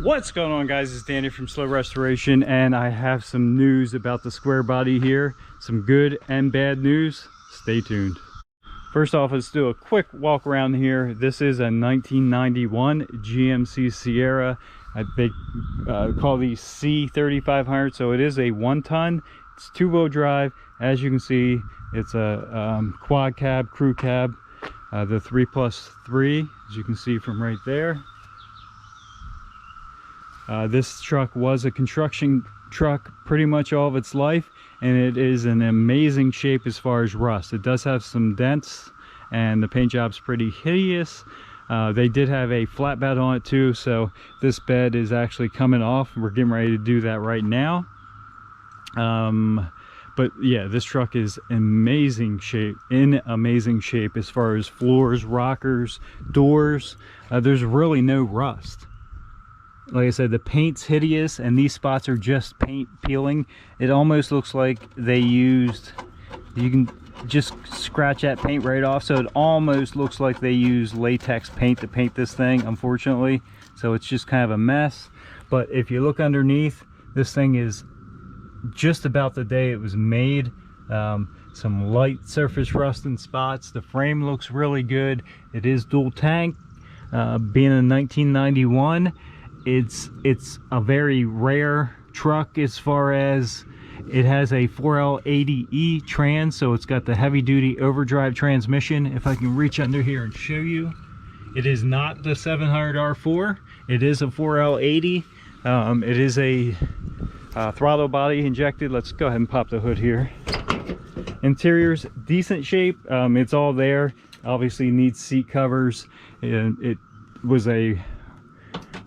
What's going on, guys? It's Danny from Slow Restoration, and I have some news about the square body here. Some good and bad news. Stay tuned. First off, let's do a quick walk around here. This is a 1991 GMC Sierra. They call these C3500, so it is a 1-ton. It's 2-wheel drive. As you can see, it's a quad cab, crew cab, the 3+3, as you can see from right there. This truck was a construction truck pretty much all of its life, and it is in amazing shape as far as rust. It does have some dents, and the paint job's pretty hideous. They did have a flat bed on it too, so this bed is actually coming off. We're getting ready to do that right now. But yeah, this truck is in amazing shape as far as floors, rockers, doors. There's really no rust. Like I said, the paint's hideous, and these spots are just paint peeling. It almost looks like they used, you can just scratch that paint right off, so it almost looks like they used latex paint to paint this thing, unfortunately. So it's just kind of a mess. But if you look underneath, this thing is just about the day it was made. Some light surface rust in spots. The frame looks really good. It is dual tank. Being in 1991, it's a very rare truck as far as it has a 4L80E trans, so it's got the heavy duty overdrive transmission. If I can reach under here and show you, it is not the 700R4. It is a 4L80. It is a throttle body injected. Let's go ahead and pop the hood here. Interior's decent shape. It's all there. Obviously needs seat covers. It was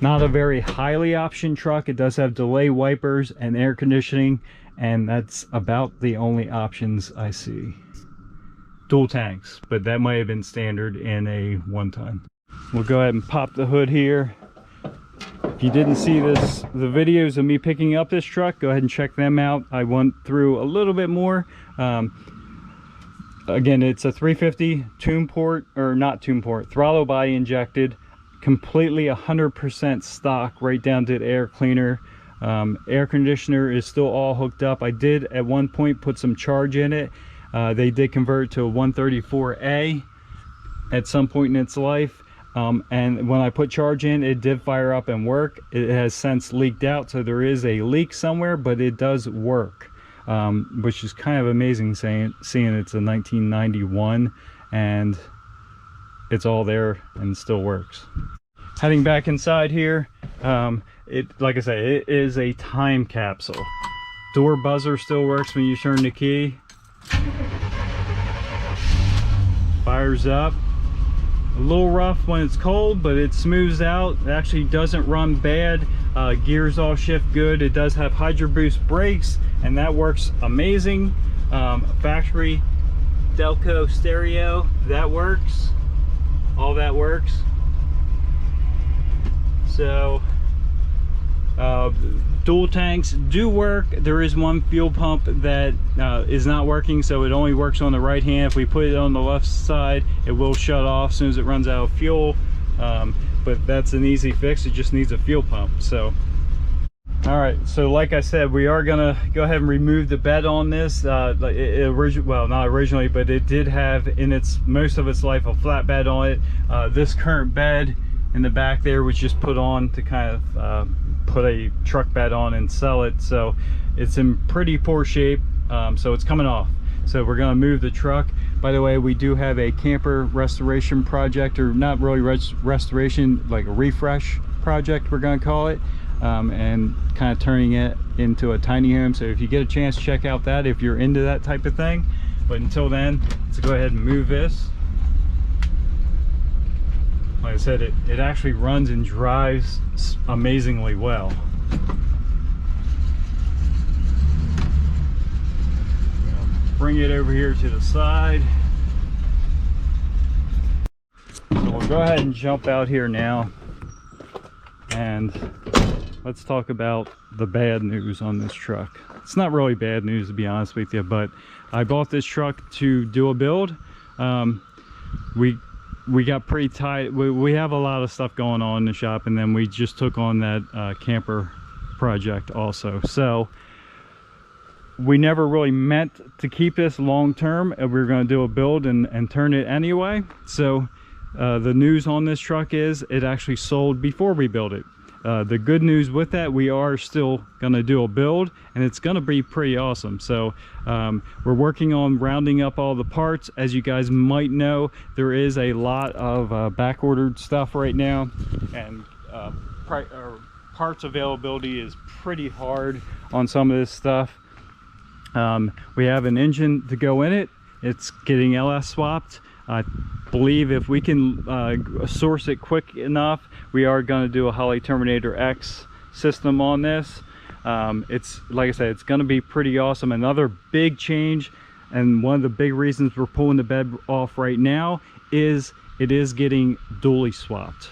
not a very highly optioned truck. It does have delay wipers and air conditioning, and that's about the only options I see. Dual tanks, but that might have been standard in a 1-ton. We'll go ahead and pop the hood here. If you didn't see the videos of me picking up this truck, go ahead and check them out. I went through a little bit more. Again, it's a 350 tune port, or not tune port, throttle body injected, completely 100% stock, right down to the air cleaner. Air conditioner is still all hooked up. I did at one point put some charge in it. They did convert it to a 134A at some point in its life. And when I put charge in, it did fire up and work. It has since leaked out, so there is a leak somewhere, but it does work, which is kind of amazing seeing it's a 1991 and it's all there and still works. Heading back inside here, like I say, it is a time capsule. Door buzzer still works when you turn the key. Fires up. A little rough when it's cold, but it smooths out. It actually doesn't run bad. Gears all shift good. It does have Hydro Boost brakes, and that works amazing. Factory Delco stereo, that works. All that works. So dual tanks do work. There is one fuel pump that is not working, so it only works on the right hand. If we put it on the left side, it will shut off as soon as it runs out of fuel. But that's an easy fix. It just needs a fuel pump. So all right, so like I said, we are gonna go ahead and remove the bed on this. Well, not originally, but it did have in most of its life a flat bed on it. This current bed in the back there was just put on to kind of put a truck bed on and sell it, so it's in pretty poor shape. So it's coming off, so we're going to move the truck. By the way, we do have a camper restoration project, or not really restoration, like a refresh project we're going to call it, and kind of turning it into a tiny home. So if you get a chance, check out that if you're into that type of thing. But until then, let's go ahead and move this. Like I said, it actually runs and drives amazingly well. Bring it over here to the side. So we'll go ahead and jump out here now, and let's talk about the bad news on this truck. It's not really bad news, to be honest with you, but I bought this truck to do a build. We we got pretty tight. We have a lot of stuff going on in the shop, and then we just took on that camper project also. So we never really meant to keep this long term. We were going to do a build and turn it anyway. So the news on this truck is it actually sold before we built it. The good news with that, we are still going to do a build, and it's going to be pretty awesome. So we're working on rounding up all the parts. As you guys might know, there is a lot of back ordered stuff right now, and parts availability is pretty hard on some of this stuff. We have an engine to go in it. It's getting LS swapped. I believe if we can source it quick enough, we are going to do a Holley Terminator X system on this. It's, like I said, it's going to be pretty awesome. Another big change, and one of the big reasons we're pulling the bed off right now, is it is getting dually swapped.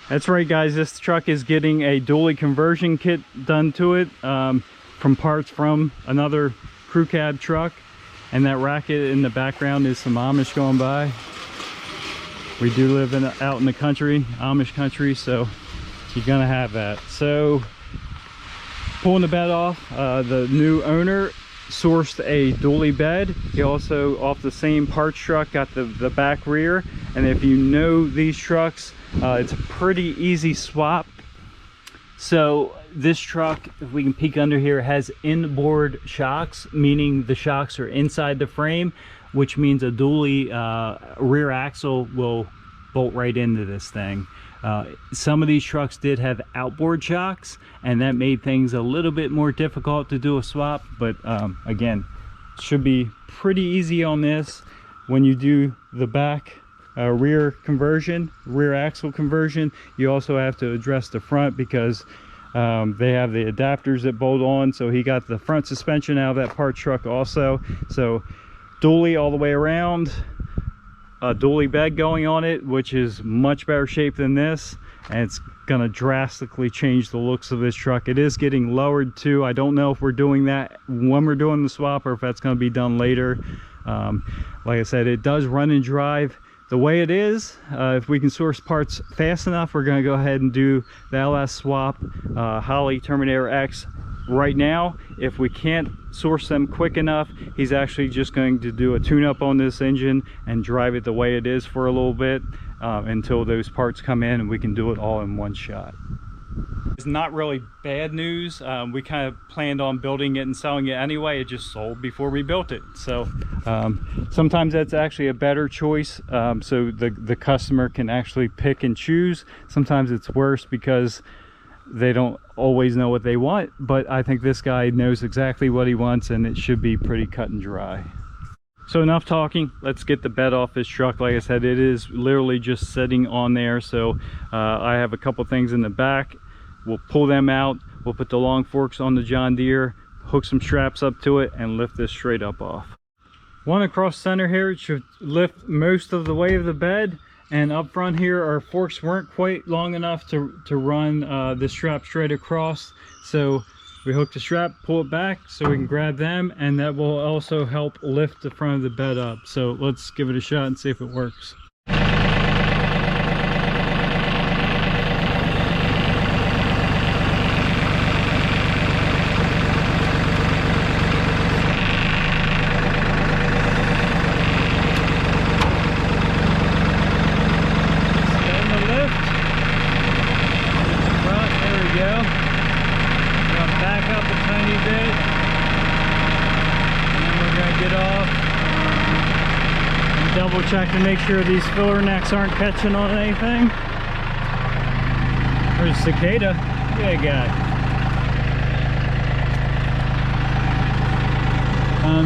That's right, guys, this truck is getting a dually conversion kit done to it from parts from another crew cab truck. And that racket in the background is some Amish going by. We do live out in the country, Amish country, so you're gonna have that. So pulling the bed off, the new owner sourced a dually bed. He also, off the same parts truck, got the back rear. And if you know these trucks, it's a pretty easy swap. So this truck, if we can peek under here, has inboard shocks, meaning the shocks are inside the frame, which means a dually rear axle will bolt right into this thing. Some of these trucks did have outboard shocks, and that made things a little bit more difficult to do a swap, but again, it should be pretty easy on this. When you do the back rear conversion, rear axle conversion, you also have to address the front, because they have the adapters that bolt on. So he got the front suspension out of that part truck also. So dually all the way around, a dually bed going on it, which is much better shape than this, and it's gonna drastically change the looks of this truck. It is getting lowered too. I don't know if we're doing that when we're doing the swap, or if that's going to be done later. Like I said, it does run and drive the way it is. If we can source parts fast enough, we're going to go ahead and do the LS swap Holley Terminator X right now. If we can't source them quick enough, he's actually just going to do a tune-up on this engine and drive it the way it is for a little bit until those parts come in, and we can do it all in one shot. It's not really bad news. We kind of planned on building it and selling it anyway. It just sold before we built it. So sometimes that's actually a better choice, so the customer can actually pick and choose. Sometimes it's worse because they don't always know what they want, but I think this guy knows exactly what he wants, and it should be pretty cut and dry. So enough talking, let's get the bed off this truck. Like I said, it is literally just sitting on there. So I have a couple things in the back. We'll pull them out. We'll put the long forks on the John Deere, hook some straps up to it, and lift this straight up off. One across center here, it should lift most of the way of the bed. And up front here, our forks weren't quite long enough to run the strap straight across. So we hook the strap, pull it back so we can grab them, and that will also help lift the front of the bed up. So let's give it a shot and see if it works. Double check to make sure these filler necks aren't catching on anything. There's a cicada. Good guy.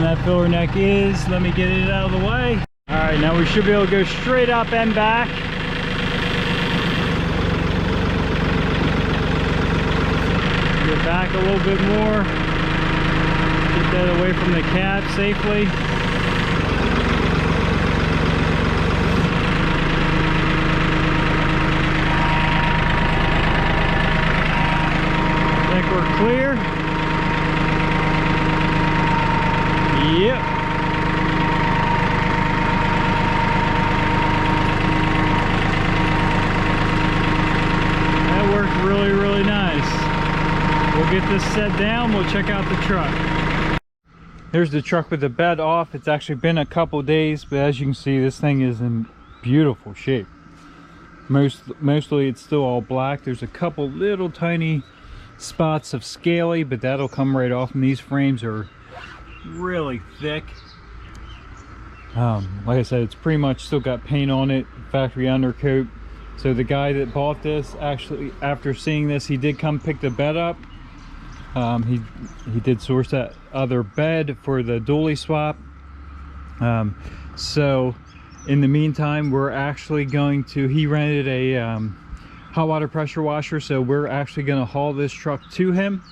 That filler neck is, let me get it out of the way. Alright, now we should be able to go straight up and back. Get back a little bit more. Get that away from the cab safely. We're clear. Yep. we'll get this set down, we'll check out the truck. Here's the truck with the bed off. It's actually been a couple days, but as you can see, this thing is in beautiful shape. Mostly it's still all black. There's a couple little tiny spots of scaly, but that'll come right off, and these frames are really thick. Like I said, it's pretty much still got paint on it, factory undercoat. So the guy that bought this, actually after seeing this, he did come pick the bed up. He did source that other bed for the dually swap. So in the meantime, we're actually going to, he rented a hot water pressure washer, so we're actually going to haul this truck to him,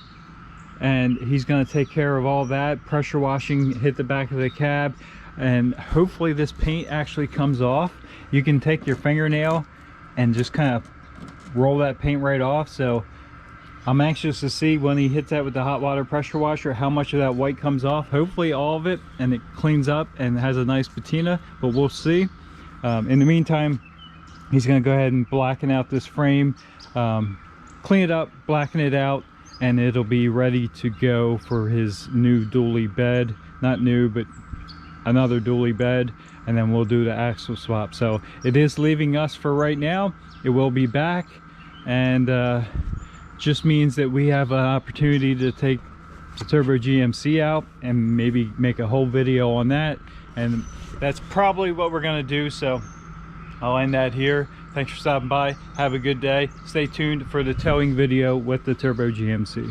and he's going to take care of all that pressure washing, hit the back of the cab, and hopefully this paint actually comes off. You can take your fingernail and just kind of roll that paint right off. So I'm anxious to see when he hits that with the hot water pressure washer how much of that white comes off. Hopefully all of it, and it cleans up and has a nice patina, but we'll see. In the meantime, he's going to go ahead and blacken out this frame, clean it up, blacken it out, and it'll be ready to go for his new dually bed. Not new, but another dually bed, and then we'll do the axle swap. So it is leaving us for right now. It will be back, and just means that we have an opportunity to take the Turbo GMC out and maybe make a whole video on that, and that's probably what we're going to do. So I'll end that here. Thanks for stopping by. Have a good day. Stay tuned for the towing video with the Turbo GMC.